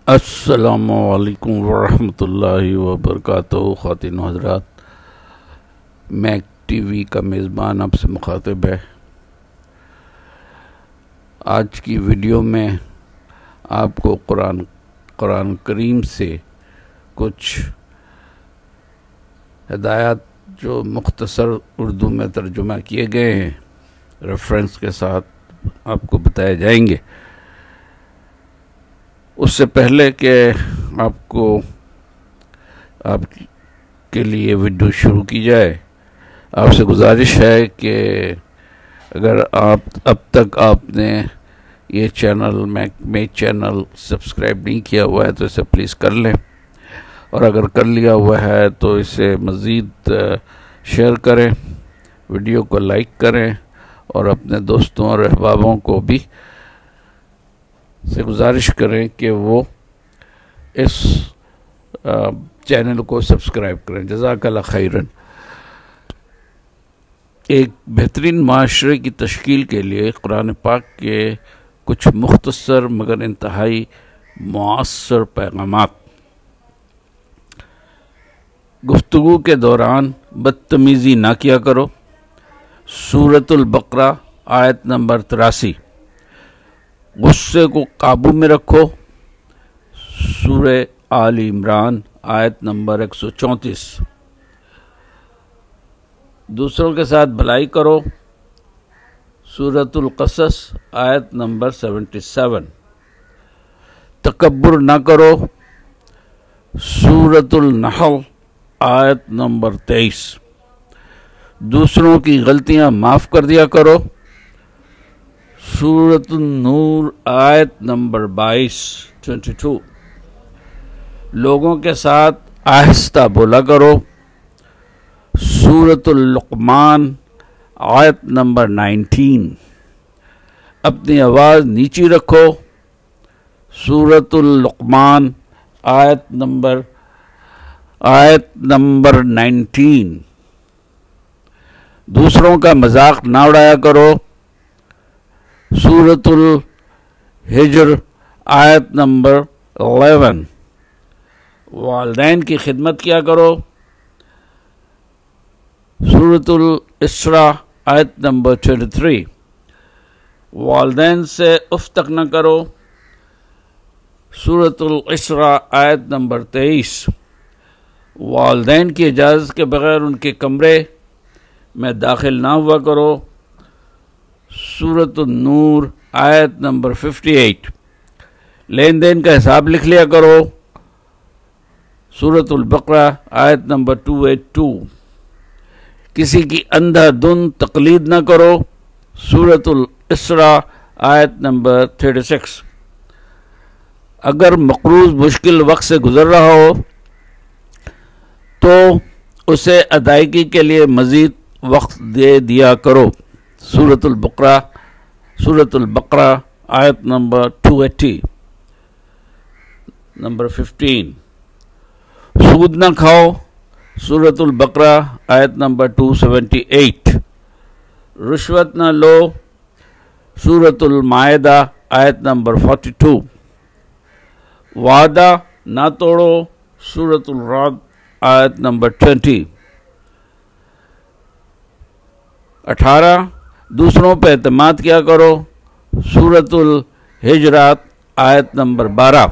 السلام علیکم ورحمۃ اللہ وبرکاتہ۔ خواتین و حضرات، میک ٹی وی کا میزبان آپ سے مخاطب ہے۔ آج کی ویڈیو میں آپ کو قرآن کریم سے کچھ ہدایات جو مختصر اردو میں ترجمہ کیے گئے ہیں ریفرنس کے ساتھ آپ کو بتائے جائیں گے۔ اس سے پہلے کہ آپ کے لیے ویڈیو شروع کی جائے، آپ سے گزارش ہے کہ اگر اب تک آپ نے یہ چینل سبسکرائب نہیں کیا ہوا ہے تو اسے پلیز کر لیں، اور اگر کر لیا ہوا ہے تو اسے مزید شیئر کریں، ویڈیو کو لائک کریں، اور اپنے دوستوں اور احبابوں کو بھی سے گزارش کریں کہ وہ اس چینل کو سبسکرائب کریں۔ جزاک اللہ خیرن۔ ایک بہترین معاشرے کی تشکیل کے لیے قرآن پاک کے کچھ مختصر مگر انتہائی مؤثر پیغامات۔ گفتگو کے دوران بدتمیزی نہ کیا کرو، سورۃ البقرہ آیت نمبر 83۔ غصے کو قابو میں رکھو، سورہ آل عمران آیت نمبر 134۔ دوسروں کے ساتھ بھلائی کرو، سورۃ القصص آیت نمبر 77۔ تکبر نہ کرو، سورۃ النحل آیت نمبر 23۔ دوسروں کی غلطیاں معاف کر دیا کرو، سورۃ النور آیت نمبر 22۔ لوگوں کے ساتھ آہستہ بولا کرو، سورۃ اللقمان آیت نمبر 19۔ اپنی آواز نیچی رکھو، سورۃ اللقمان آیت نمبر 19۔ دوسروں کا مذاق نہ اڑایا کرو، سورۃ الحجر آیت نمبر 11۔ والدین کی خدمت کیا کرو، سورۃ الاسراء آیت نمبر 23۔ والدین سے اف تک نہ کرو، سورۃ الاسراء آیت نمبر 23۔ والدین کی اجازت کے بغیر ان کے کمرے میں داخل نہ ہوا کرو، سورۃ النور آیت نمبر 58۔ لین دین کا حساب لکھ لیا کرو، سورۃ البقرہ آیت نمبر 282۔ کسی کی اندھا دھند تقلید نہ کرو، سورۃ الاسراء آیت نمبر 36۔ اگر مقروض مشکل وقت سے گزر رہا ہو تو اسے ادائیگی کے لیے مزید وقت دے دیا کرو، سورۃ البقرہ آیت نمبر 280۔ نمبر 15۔ سود نہ کھاؤ، سورۃ البقرہ آیت نمبر 278۔ رشوت نہ لو، سورۃ المائدہ آیت نمبر 42۔ وعدہ نہ توڑو، سورۃ الرعد آیت نمبر 20۔ 18۔ دوسروں پہ اعتماد کیا کرو، سورۃ الحجرات آیت نمبر 12۔